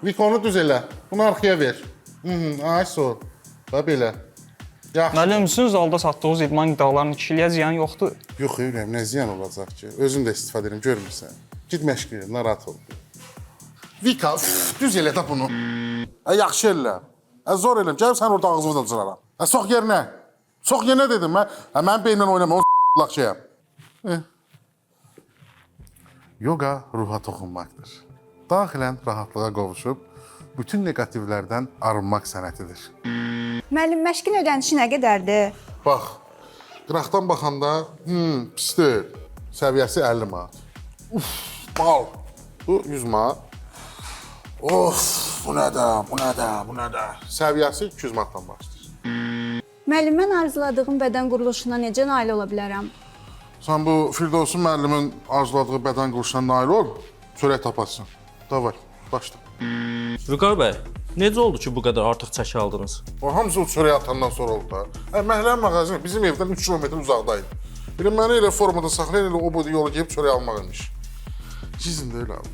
Vikonu düz elə. Bunu arxaya ver. Ay sol. Da belə. Yaxşı. Müəllim, sizin zalda satdığınız idman qidalarının kişiliyə ziyanı yoxdur. Yox, Ürəm, nə ziyan olacaq ki? Özüm də istifadə edirəm, görmürsən. Git məşq elə, narahat ol. Vika, düz elə də bunu. Yaxşı elə. Zor eləm, gəlib sən orada ağzımı da cıraram. Sox yerinə. Sox yerinə dedim mən. Mən beynimlə oynama, o laqçayam. Yoga ruha toxunmaqdır. Daxilən rahatlığa qovuşub, bütün negativlərdən arınmaq sənətidir. Müəllim, məşqin ödənişi nə qədərdir? Bax, qıraqdan baxanda, pis deyil. Səviyyəsi 50 manat. Bal. Bu 100 manat. Bu nədə? Səviyyəsi 200 manatdan başlayır. Müəllim, mən arzuladığım bədən quruluşuna necə nail ola bilərəm? Sən bu Firdovsun müəllimin arzuladığı bədən quruluşuna nail ol, çörək tapasın. Davay, başla. Vüqar bəy, necə oldu ki, bu qədər artıq çəki aldınız? O hamısı o çörək atandan sonra oldu da. Məhəllənin mağazası bizim evdən 3 kilometr uzaqdaydı. Belə məni elə formada saxlayan, elə o boyda yolu gəlib çörək almaq imiş. Cizim də elə abi.